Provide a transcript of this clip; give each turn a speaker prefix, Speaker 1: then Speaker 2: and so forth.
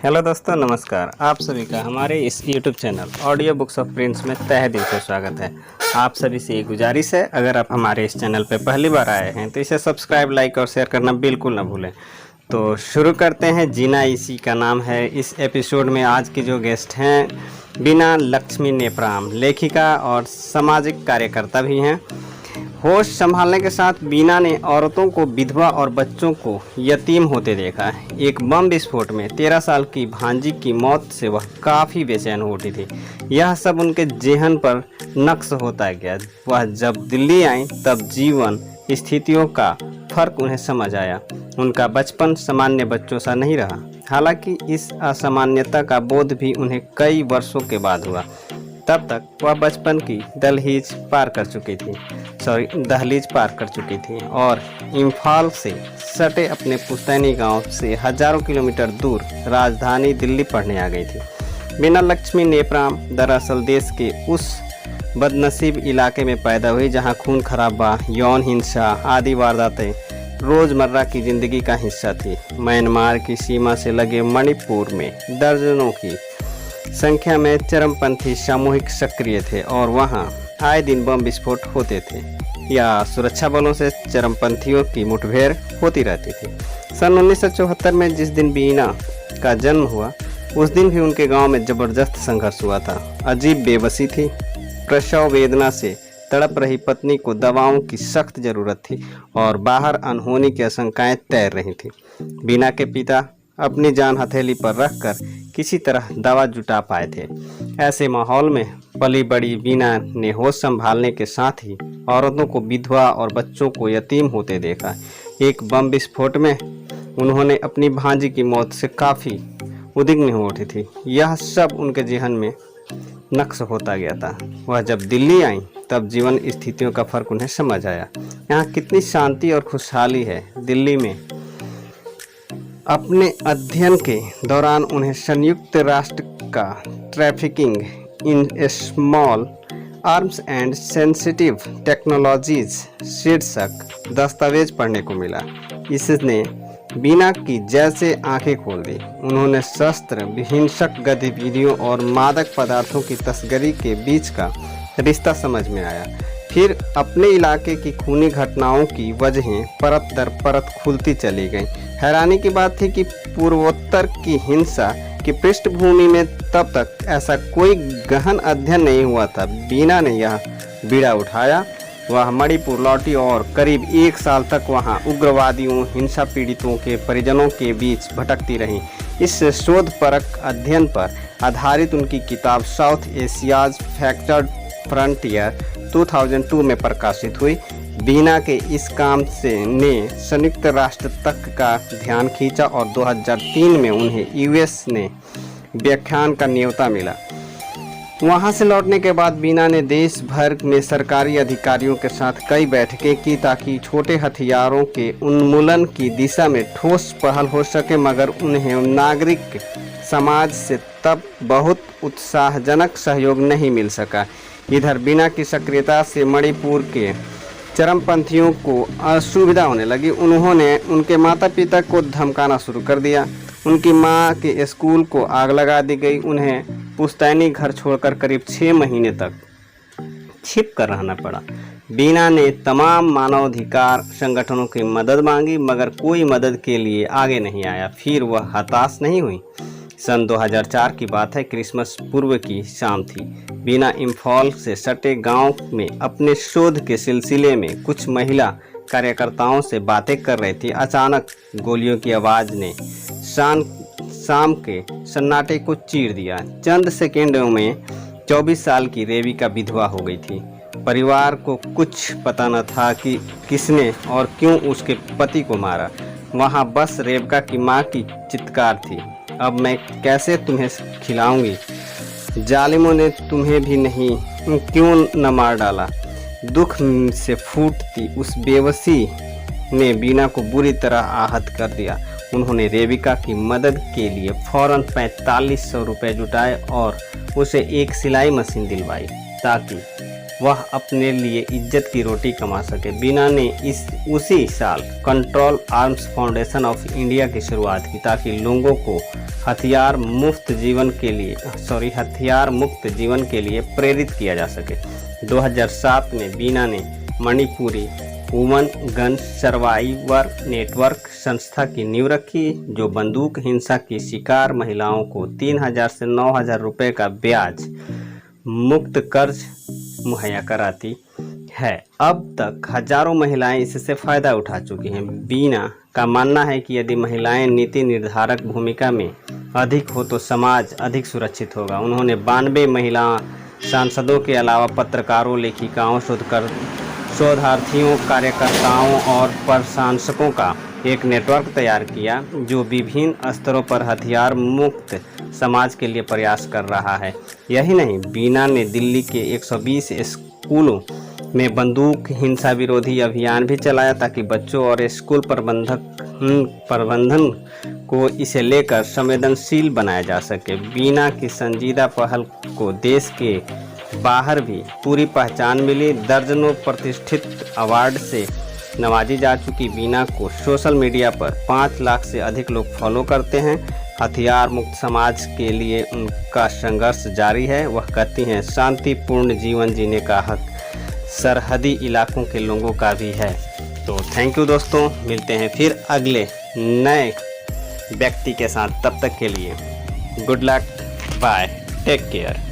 Speaker 1: Hello दोस्तों, नमस्कार। आप सभी का हमारे इस YouTube channel audio books of Prince में तहे दिल से स्वागत है। आप सभी से एक गुजारिश है, अगर आप हमारे इस चैनल पर पहली बार आए हैं तो इसे सब्सक्राइब, लाइक और शेयर करना बिल्कुल ना भूलें। तो शुरू करते हैं। जीना इसी का नाम है। इस एपिसोड में आज के जो गेस्ट हैं बीना लक्ष्मी नेप्राम, लेखिका और सामाजिक कार्यकर्ता भी हैं। होश संभालने के साथ बीना ने औरतों को विधवा और बच्चों को यतीम होते देखा है। एक बम विस्फोट में 13 साल की भांजी की मौत से वह काफ़ी बेचैन हो उठी थी। यह सब उनके जेहन पर नक्श होता गया। वह जब दिल्ली आई तब जीवन स्थितियों का फर्क उन्हें समझ आया। उनका बचपन सामान्य बच्चों सा नहीं रहा। हालांकि इस असामान्यता का बोध भी उन्हें कई वर्षों के बाद हुआ। तब तक वह बचपन की दहलीज पार कर चुकी थी और इम्फाल से सटे अपने पुश्तैनी गांव से हजारों किलोमीटर दूर राजधानी दिल्ली पढ़ने आ गई थी। बीना लक्ष्मी नेप्राम दरअसल देश के उस बदनसीब इलाके में पैदा हुई जहां खून खराबा, यौन हिंसा आदि वारदातें रोज़मर्रा की ज़िंदगी का हिस्सा थी। म्यांमार की सीमा से लगे मणिपुर में दर्जनों की संख्या में चरमपंथी सामूहिक सक्रिय थे और वहां आए दिन बम विस्फोट होते थे या सुरक्षा बलों से चरमपंथियों की मुठभेड़ होती रहती थी। सन 1974 में जिस दिन बीना का जन्म हुआ उस दिन भी उनके गांव में जबरदस्त संघर्ष हुआ था। अजीब बेबसी थी। प्रसव वेदना से तड़प रही पत्नी को दवाओं की सख्त जरूरत थी और बाहर अनहोनी की आशंकाएं तैर रही थी। बीना के पिता अपनी जान हथेली पर रखकर किसी तरह दवा जुटा पाए थे। ऐसे माहौल में पली बड़ी बीना ने होश संभालने के साथ ही औरतों को विधवा और बच्चों को यतीम होते देखा। एक बम विस्फोट में उन्होंने अपनी भांजी की मौत से काफ़ी उद्विग्न हो उठी थी। यह सब उनके जेहन में नक्श होता गया था। वह जब दिल्ली आई तब जीवन स्थितियों का फर्क उन्हें समझ आया। यहाँ कितनी शांति और खुशहाली है। दिल्ली में अपने अध्ययन के दौरान उन्हें संयुक्त राष्ट्र का trafficking in small arms and sensitive technologies शीर्षक दस्तावेज पढ़ने को मिला। इसने बीना की जैसे आंखें खोल दी। उन्होंने शस्त्र, हिंसक गतिविधियों और मादक पदार्थों की तस्करी के बीच का रिश्ता समझ में आया। फिर अपने इलाके की खूनी घटनाओं की वजहें परत दर परत खुलती चली गईं। हैरानी की बात थी कि पूर्वोत्तर की हिंसा की पृष्ठभूमि में तब तक ऐसा कोई गहन अध्ययन नहीं हुआ था। बीना ने यह बीड़ा उठाया। वह मणिपुर लौटी और करीब 1 साल तक वहां उग्रवादियों, हिंसा पीड़ितों के परिजनों के बीच भटकती रहीं। इस शोधपरक अध्ययन पर आधारित उनकी किताब साउथ एशियाज फ्रैक्चर्ड फ्रंटियर 2002 में प्रकाशित हुई। बीना के इस काम ने संयुक्त राष्ट्र तक का ध्यान खींचा और 2003 में उन्हें यूएस ने व्याख्यान का न्योता मिला। वहां से लौटने के बाद बीना ने देश भर में सरकारी अधिकारियों के साथ कई बैठकें की ताकि छोटे हथियारों के उन्मूलन की दिशा में ठोस पहल हो सके, मगर उन्हें नागरिक समाज से तब बहुत उत्साहजनक सहयोग नहीं मिल सका। इधर बीना की सक्रियता से मणिपुर के चरमपंथियों को असुविधा होने लगी। उन्होंने उनके माता पिता को धमकाना शुरू कर दिया। उनकी मां के स्कूल को आग लगा दी गई। उन्हें पुश्तैनी घर छोड़कर करीब 6 महीने तक छिप कर रहना पड़ा। बीना ने तमाम मानवाधिकार संगठनों की मदद मांगी, मगर कोई मदद के लिए आगे नहीं आया। फिर वह हताश नहीं हुई। सन 2004 की बात है। क्रिसमस पूर्व की शाम थी। बीना इम्फाल से सटे गांव में अपने शोध के सिलसिले में कुछ महिला कार्यकर्ताओं से बातें कर रही थी। अचानक गोलियों की आवाज़ ने शाम के सन्नाटे को चीर दिया। चंद सेकेंडों में 24 साल की रेबिका विधवा हो गई थी। परिवार को कुछ पता न था कि किसने और क्यों उसके पति को मारा। वहाँ बस रेबिका की माँ की चित्कार थी, अब मैं कैसे तुम्हें खिलाऊंगी? जालिमों ने तुम्हें भी नहीं क्यों न मार डाला? दुख से फूटती उस बेबसी ने बीना को बुरी तरह आहत कर दिया। उन्होंने रेबिका की मदद के लिए फौरन 4500 रुपये जुटाए और उसे एक सिलाई मशीन दिलवाई ताकि वह अपने लिए इज्जत की रोटी कमा सके। बीना ने उसी साल control arms foundation of India की शुरुआत की ताकि लोगों को हथियार मुक्त जीवन के लिए प्रेरित किया जा सके। 2007 में बीना ने Manipuri woman gun survivor network संस्था की नींव रखी, जो बंदूक हिंसा की शिकार महिलाओं को 3,000 से 9,000 रुपये का ब्याज मुक्त कर्ज मुहैया कराती है। अब तक हजारों महिलाएं इससे फ़ायदा उठा चुकी हैं। बीना का मानना है कि यदि महिलाएं नीति निर्धारक भूमिका में अधिक हो तो समाज अधिक सुरक्षित होगा। उन्होंने 92 महिला सांसदों के अलावा पत्रकारों, लेखिकाओं, शोधार्थियों, कार्यकर्ताओं और प्रशंसकों का एक नेटवर्क तैयार किया, जो विभिन्न स्तरों पर हथियार मुक्त समाज के लिए प्रयास कर रहा है। यही नहीं, बीना ने दिल्ली के 120 स्कूलों में बंदूक हिंसा विरोधी अभियान भी चलाया ताकि बच्चों और स्कूल प्रबंधन को इसे लेकर संवेदनशील बनाया जा सके। बीना की संजीदा पहल को देश के बाहर भी पूरी पहचान मिली। दर्जनों प्रतिष्ठित अवार्ड से नवाजी जा चुकी बीना को सोशल मीडिया पर 5 लाख से अधिक लोग फॉलो करते हैं। हथियार मुक्त समाज के लिए उनका संघर्ष जारी है। वह कहती हैं, शांतिपूर्ण जीवन जीने का हक सरहदी इलाकों के लोगों का भी है। तो थैंक यू दोस्तों, मिलते हैं फिर अगले नए व्यक्ति के साथ। तब तक के लिए good luck, bye, take care.